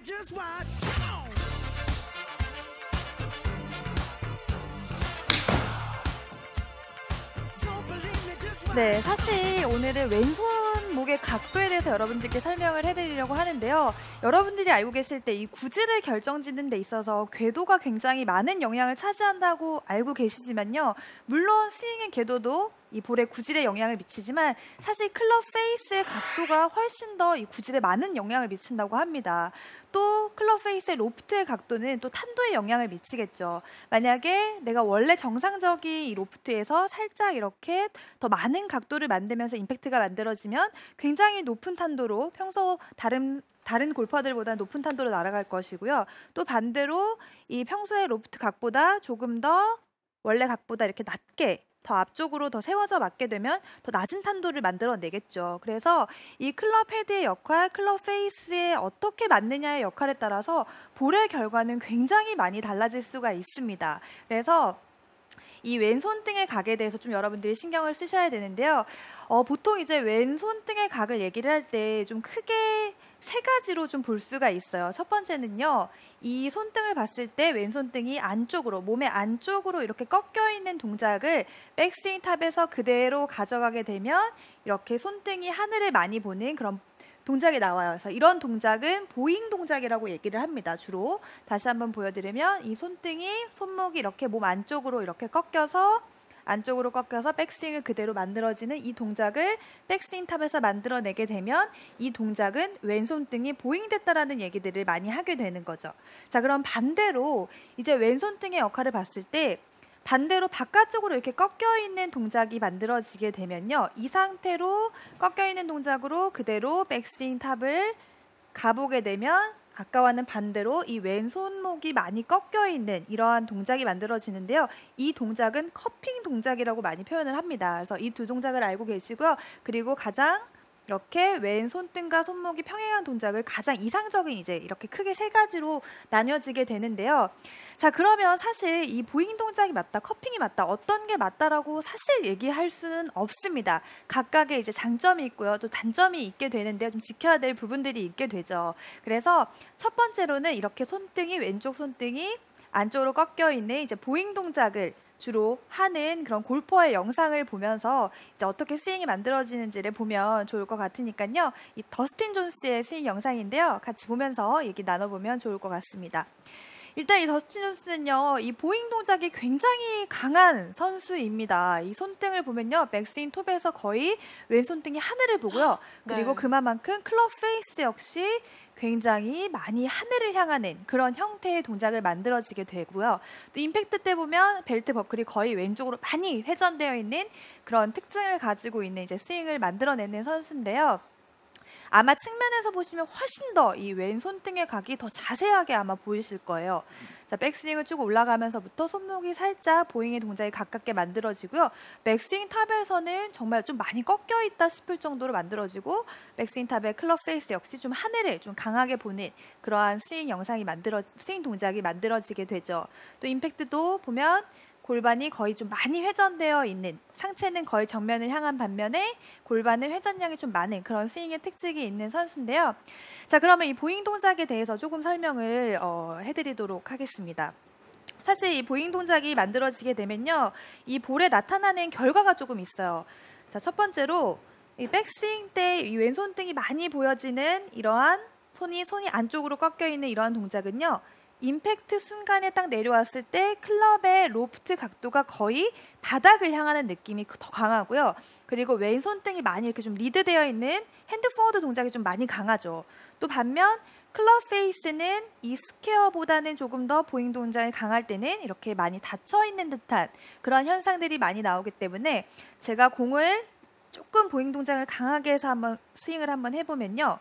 Just watch. 네, 사실 오늘은 왼손목의 각도에 대해서 여러분들께 설명을 해드리려고 하는데요. 여러분들이 알고 계실 때 이 구질을 결정짓는 데 있어서 궤도가 굉장히 많은 영향을 차지한다고 알고 계시지만요. 물론 스윙의 궤도도 이 볼의 구질에 영향을 미치지만 사실 클럽 페이스의 각도가 훨씬 더 이 구질에 많은 영향을 미친다고 합니다. 또 클럽 페이스의 로프트의 각도는 또 탄도에 영향을 미치겠죠. 만약에 내가 원래 정상적인 이 로프트에서 살짝 이렇게 더 많은 각도를 만들면서 임팩트가 만들어지면 굉장히 높은 탄도로 평소 다른 골퍼들보다 높은 탄도로 날아갈 것이고요. 또 반대로 이 평소의 로프트 각보다 조금 더 원래 각보다 이렇게 낮게 더 앞쪽으로 더 세워져 맞게 되면 더 낮은 탄도를 만들어내겠죠. 그래서 이 클럽 헤드의 역할, 클럽 페이스에 어떻게 맞느냐의 역할에 따라서 볼의 결과는 굉장히 많이 달라질 수가 있습니다. 그래서 이 왼손등의 각에 대해서 좀 여러분들이 신경을 쓰셔야 되는데요. 보통 이제 왼손등의 각을 얘기를 할 때 좀 크게 세 가지로 좀 볼 수가 있어요. 첫 번째는요. 이 손등을 봤을 때 왼손등이 안쪽으로, 몸의 안쪽으로 이렇게 꺾여 있는 동작을 백스윙 탑에서 그대로 가져가게 되면 이렇게 손등이 하늘을 많이 보는 그런 동작이 나와요. 그래서 이런 동작은 보잉 동작이라고 얘기를 합니다. 주로 다시 한번 보여드리면 이 손목이 이렇게 몸 안쪽으로 이렇게 안쪽으로 꺾여서 백스윙을 그대로 만들어지는 이 동작을 백스윙 탑에서 만들어내게 되면 이 동작은 왼손등이 보잉됐다라는 얘기들을 많이 하게 되는 거죠. 자, 그럼 반대로 이제 왼손등의 역할을 봤을 때 반대로 바깥쪽으로 이렇게 꺾여 있는 동작이 만들어지게 되면요. 이 상태로 꺾여 있는 동작으로 그대로 백스윙 탑을 가보게 되면 아까와는 반대로 이 왼손목이 많이 꺾여 있는 이러한 동작이 만들어지는데요. 이 동작은 커핑 동작이라고 많이 표현을 합니다. 그래서 이 두 동작을 알고 계시고요. 그리고 가장 이렇게 왼손등과 손목이 평행한 동작을 가장 이상적인 이제 이렇게 크게 세 가지로 나뉘어지게 되는데요. 자, 그러면 사실 이 보잉 동작이 맞다, 커핑이 맞다, 어떤 게 맞다라고 사실 얘기할 수는 없습니다. 각각의 이제 장점이 있고요. 또 단점이 있게 되는데요. 좀 지켜야 될 부분들이 있게 되죠. 그래서 첫 번째로는 이렇게 왼쪽 손등이 안쪽으로 꺾여 있는 이제 보잉 동작을 주로 하는 그런 골퍼의 영상을 보면서 이제 어떻게 스윙이 만들어지는지를 보면 좋을 것 같으니까요. 이 더스틴 존스의 스윙 영상인데요. 같이 보면서 얘기 나눠보면 좋을 것 같습니다. 일단 이 더스틴 존스는요, 이 보잉 동작이 굉장히 강한 선수입니다. 이 손등을 보면요, 백스윙 톱에서 거의 왼손등이 하늘을 보고요. 그리고 네. 그만큼 클럽 페이스 역시 굉장히 많이 하늘을 향하는 그런 형태의 동작을 만들어지게 되고요. 또 임팩트 때 보면 벨트 버클이 거의 왼쪽으로 많이 회전되어 있는 그런 특징을 가지고 있는 이제 스윙을 만들어내는 선수인데요. 아마 측면에서 보시면 훨씬 더 이 왼손등의 각이 더 자세하게 아마 보이실 거예요. 자, 백스윙을 쭉 올라가면서부터 손목이 살짝 보잉의 동작이 가깝게 만들어지고요. 백스윙 탑에서는 정말 좀 많이 꺾여 있다 싶을 정도로 만들어지고 백스윙 탑의 클럽 페이스 역시 좀 하늘을 좀 강하게 보는 그러한 스윙 동작이 만들어지게 되죠. 또 임팩트도 보면 골반이 거의 좀 많이 회전되어 있는, 상체는 거의 정면을 향한 반면에 골반은 회전량이 좀 많은 그런 스윙의 특징이 있는 선수인데요. 자, 그러면 이 보잉 동작에 대해서 조금 설명을 해드리도록 하겠습니다. 사실 이 보잉 동작이 만들어지게 되면요, 이 볼에 나타나는 결과가 조금 있어요. 자, 첫 번째로 이 백스윙 때 이 왼손등이 많이 보여지는 이러한 손이 안쪽으로 꺾여 있는 이러한 동작은요, 임팩트 순간에 딱 내려왔을 때 클럽의 로프트 각도가 거의 바닥을 향하는 느낌이 더 강하고요. 그리고 왼손등이 많이 이렇게 좀 리드되어 있는 핸드 포워드 동작이 좀 많이 강하죠. 또 반면 클럽 페이스는 이 스퀘어보다는 조금 더 보잉 동작이 강할 때는 이렇게 많이 닫혀 있는 듯한 그런 현상들이 많이 나오기 때문에 제가 공을 조금 보잉 동작을 강하게 해서 한번 스윙을 한번 해보면요.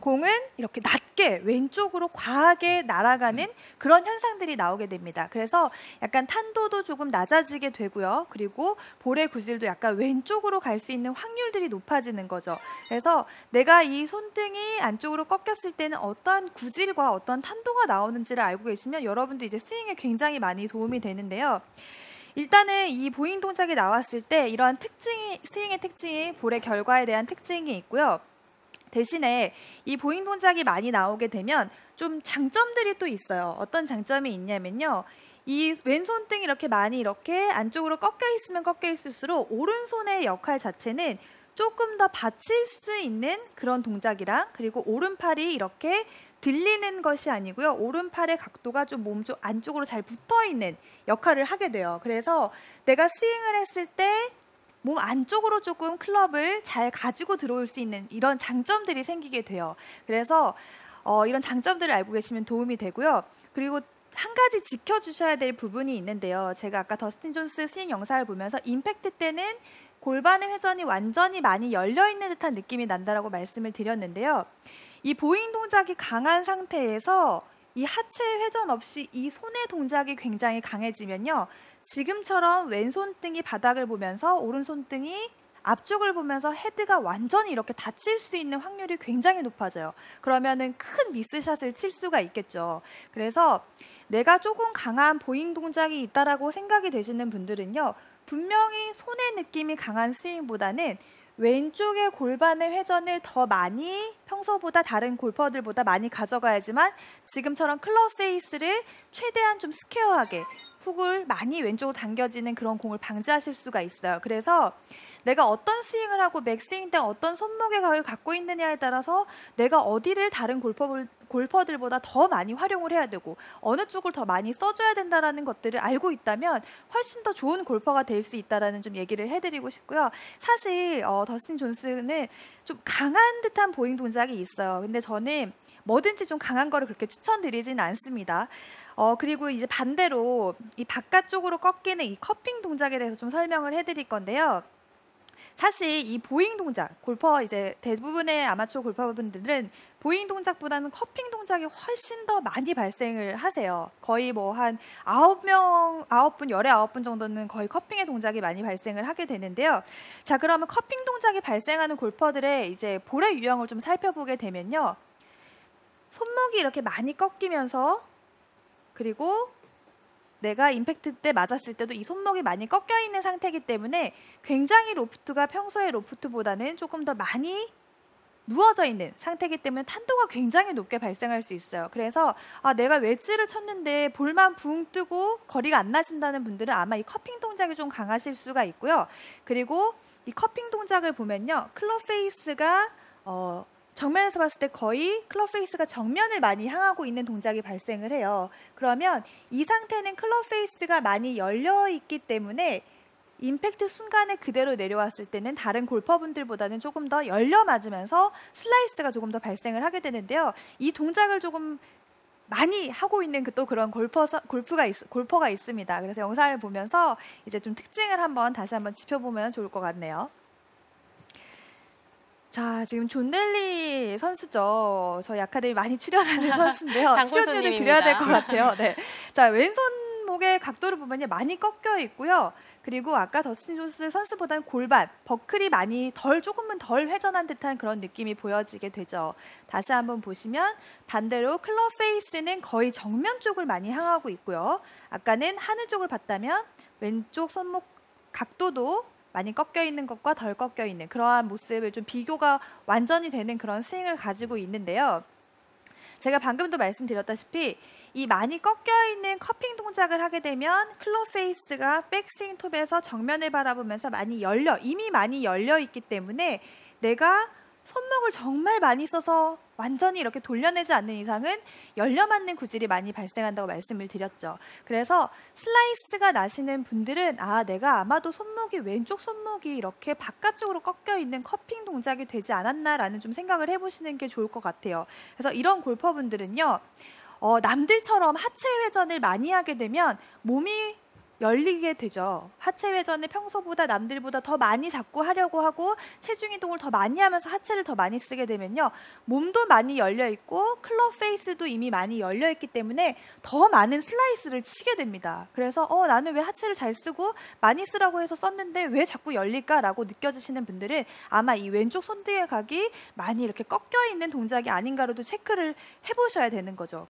공은 이렇게 낮게 왼쪽으로 과하게 날아가는 그런 현상들이 나오게 됩니다. 그래서 약간 탄도도 조금 낮아지게 되고요. 그리고 볼의 구질도 약간 왼쪽으로 갈 수 있는 확률들이 높아지는 거죠. 그래서 내가 이 손등이 안쪽으로 꺾였을 때는 어떠한 구질과 어떤 탄도가 나오는지를 알고 계시면 여러분도 이제 스윙에 굉장히 많이 도움이 되는데요. 일단은 이 보잉 동작이 나왔을 때 이러한 스윙의 특징이 볼의 결과에 대한 특징이 있고요. 대신에 이 보잉 동작이 많이 나오게 되면 좀 장점들이 또 있어요. 어떤 장점이 있냐면요. 이 왼손등이 이렇게 많이 이렇게 안쪽으로 꺾여 있으면 꺾여 있을수록 오른손의 역할 자체는 조금 더 받칠 수 있는 그런 동작이랑, 그리고 오른팔이 이렇게 들리는 것이 아니고요. 오른팔의 각도가 좀 몸 쪽 안쪽으로 잘 붙어 있는 역할을 하게 돼요. 그래서 내가 스윙을 했을 때 몸 안쪽으로 조금 클럽을 잘 가지고 들어올 수 있는 이런 장점들이 생기게 돼요. 그래서 이런 장점들을 알고 계시면 도움이 되고요. 그리고 한 가지 지켜주셔야 될 부분이 있는데요. 제가 아까 더스틴 존스 스윙 영상을 보면서 임팩트 때는 골반의 회전이 완전히 많이 열려있는 듯한 느낌이 난다라고 말씀을 드렸는데요. 이 보잉 동작이 강한 상태에서 이 하체 회전 없이 이 손의 동작이 굉장히 강해지면요. 지금처럼 왼손등이 바닥을 보면서 오른손등이 앞쪽을 보면서 헤드가 완전히 이렇게 닫힐 수 있는 확률이 굉장히 높아져요. 그러면은 큰 미스샷을 칠 수가 있겠죠. 그래서 내가 조금 강한 보잉 동작이 있다라고 생각이 되시는 분들은요. 분명히 손의 느낌이 강한 스윙보다는 왼쪽의 골반의 회전을 더 많이 평소보다 다른 골퍼들보다 많이 가져가야지만 지금처럼 클럽 페이스를 최대한 좀 스퀘어하게 훅을 많이 왼쪽으로 당겨지는 그런 공을 방지하실 수가 있어요. 그래서 내가 어떤 스윙을 하고 맥스윙 때 어떤 손목의 각을 갖고 있느냐에 따라서 내가 어디를 다른 골퍼들보다 더 많이 활용을 해야 되고 어느 쪽을 더 많이 써줘야 된다는 것들을 알고 있다면 훨씬 더 좋은 골퍼가 될 수 있다는 좀 얘기를 해드리고 싶고요. 사실 더스틴 존스는 좀 강한 듯한 보잉 동작이 있어요. 근데 저는 뭐든지 좀 강한 거를 그렇게 추천드리진 않습니다. 그리고 이제 반대로 이 바깥쪽으로 꺾이는 이 커핑 동작에 대해서 좀 설명을 해드릴 건데요. 사실 이 보잉 동작, 이제 대부분의 아마추어 골퍼분들은 보잉 동작보다는 커핑 동작이 훨씬 더 많이 발생을 하세요. 거의 뭐 한 19분 정도는 거의 커핑의 동작이 많이 발생을 하게 되는데요. 자, 그러면 커핑 동작이 발생하는 골퍼들의 이제 볼의 유형을 좀 살펴보게 되면요. 손목이 이렇게 많이 꺾이면서, 그리고 내가 임팩트 때 맞았을 때도 이 손목이 많이 꺾여 있는 상태이기 때문에 굉장히 로프트가 평소의 로프트보다는 조금 더 많이 누워져 있는 상태이기 때문에 탄도가 굉장히 높게 발생할 수 있어요. 그래서 내가 웨지를 쳤는데 볼만 붕 뜨고 거리가 안 나신다는 분들은 아마 이 커핑 동작이 좀 강하실 수가 있고요. 그리고 이 커핑 동작을 보면요. 클럽 페이스가 정면에서 봤을 때 거의 클럽 페이스가 정면을 많이 향하고 있는 동작이 발생을 해요. 그러면 이 상태는 클럽 페이스가 많이 열려 있기 때문에 임팩트 순간에 그대로 내려왔을 때는 다른 골퍼분들보다는 조금 더 열려 맞으면서 슬라이스가 조금 더 발생을 하게 되는데요. 이 동작을 조금 많이 하고 있는 또 그런 골퍼가 있습니다. 그래서 영상을 보면서 이제 좀 특징을 다시 한번 짚어보면 좋을 것 같네요. 자, 지금 존 넬리 선수죠. 저희 아카데미 많이 출연하는 선수인데요. 출연료를 드려야 될 것 같아요. 네. 자, 왼손목의 각도를 보면 많이 꺾여 있고요. 그리고 아까 더스틴 존스 선수보다는 골반, 버클이 조금은 덜 회전한 듯한 그런 느낌이 보여지게 되죠. 다시 한번 보시면 반대로 클럽 페이스는 거의 정면 쪽을 많이 향하고 있고요. 아까는 하늘 쪽을 봤다면 왼쪽 손목 각도도 많이 꺾여 있는 것과 덜 꺾여 있는 그러한 모습을 좀 비교가 완전히 되는 그런 스윙을 가지고 있는데요. 제가 방금도 말씀드렸다시피 이 많이 꺾여 있는 커핑 동작을 하게 되면 클럽 페이스가 백스윙 톱에서 정면을 바라보면서 이미 많이 열려 있기 때문에 내가 손목을 정말 많이 써서 완전히 이렇게 돌려내지 않는 이상은 열려 맞는 구질이 많이 발생한다고 말씀을 드렸죠. 그래서 슬라이스가 나시는 분들은 내가 아마도 왼쪽 손목이 이렇게 바깥쪽으로 꺾여 있는 커핑 동작이 되지 않았나라는 좀 생각을 해보시는 게 좋을 것 같아요. 그래서 이런 골퍼분들은요. 남들처럼 하체 회전을 많이 하게 되면 몸이 열리게 되죠. 하체 회전을 평소보다 남들보다 더 많이 자꾸 하려고 하고 체중 이동을 더 많이 하면서 하체를 더 많이 쓰게 되면요. 몸도 많이 열려 있고 클럽 페이스도 이미 많이 열려 있기 때문에 더 많은 슬라이스를 치게 됩니다. 그래서 나는 왜 하체를 잘 쓰고 많이 쓰라고 해서 썼는데 왜 자꾸 열릴까라고 느껴지시는 분들은 아마 이 왼쪽 손등의 각이 많이 이렇게 꺾여 있는 동작이 아닌가로도 체크를 해보셔야 되는 거죠.